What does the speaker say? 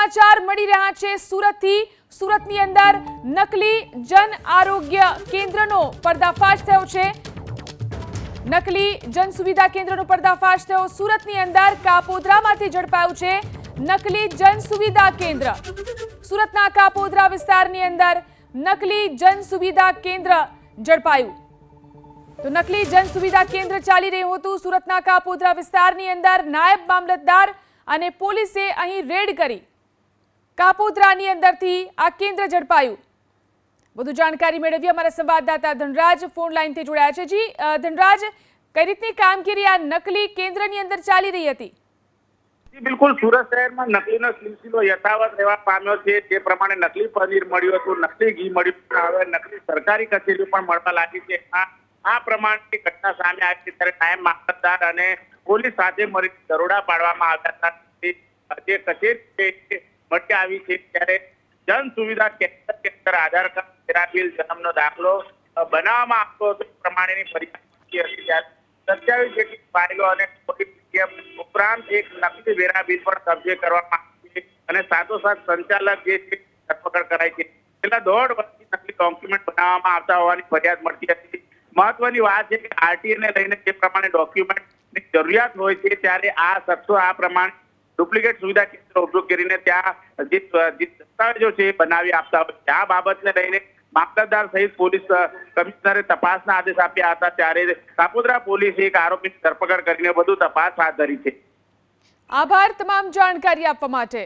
સમાચાર મળી રહ્યા છે સુરતથી। સુરતની અંદર નકલી જન આરોગ્ય કેન્દ્રનો પર્દાફાશ થયો છે। નકલી જન સુવિધા કેન્દ્રનો પર્દાફાશ થયો। સુરતની અંદર કાપોદ્રામાંથી ઝડપાયું છે નકલી જન સુવિધા કેન્દ્ર। સુરતના કાપોદ્રા વિસ્તારની અંદર નકલી જન સુવિધા કેન્દ્ર ઝડપાયું। તો નકલી જન સુવિધા કેન્દ્ર ચાલી રહ્યું હતું સુરતના કાપોદ્રા વિસ્તારની અંદર। નાયબ મામલતદાર અને પોલીસે અહીં રેડ કરી કાપોદ્રાની અંદરથી આ કેન્દ્ર ઝડપાયું। વધુ જાણકારી મેળવી અમારા સંવાદદાતા ધનરાજ ફોન લાઈનથી જોડાયા છે। જી ધનરાજ, કઈ રીતની કામગીરી આ નકલી કેન્દ્રની અંદર ચાલી રહી હતી? બિલકુલ, સુરત શહેરમાં નકલીનો સિલસિલો યથાવત રહેવા પામ્યો છે। જે પ્રમાણે નકલી પનીર મળ્યું હતું, નકલી ઘી મળ્યું, હવે નકલી સરકારી કચેરીઓ પણ મળવા લાગી છે। આ પ્રમાણની ઘટના સામે આવી છે ત્યારે નાયબ મામલતદાર અને પોલીસ સાથે મળી દરોડા પાડવામાં આવ્યા હતા। જે કચેરી મળી આવી છે ત્યારે જન સુવિધા કેન્દ્ર આધાર કાર્ડ, વેરા બિલ, જન્મનો દાખલો બનાવવામાં આવતો હતો પ્રમાણેની ફરિયાદ હતી। ત્યારે 27 જેટલી ફાઇલો અને ઉપરાંત એક નકલી વેરા બિલ પણ કબજે કરવામાં આવી છે અને સાથોસાથ સંચાલક જે છે ધરપકડ કરાઈ છે। છેલ્લા 1.5 વર્ષથી નકલી ડોક્યુમેન્ટ બનાવવામાં આવતા હોવાની ફરિયાદ મળતી હતી। મહત્વની વાત છે કે આરટીએ ને લઈને જે પ્રમાણે ડોક્યુમેન્ટની જરૂરિયાત હોય છે ત્યારે આ શખ્સો આ પ્રમાણે ડુપ્લિકેટ સુવિધા કેન્દ્ર ઉપયોગ કરીને ત્યાં જે દસ્તાવેજો છે એ બનાવી આપતા હોય છે। આ બાબતને લઈને મામલતદાર સહિત પોલીસ કમિશનરે તપાસના આદેશ આપ્યા હતા ત્યારે કાપોદ્રા પોલીસે એક આરોપીની ધરપકડ કરીને વધુ તપાસ હાથ ધરી છે। આભાર તમામ જાણકારી આપવા માટે।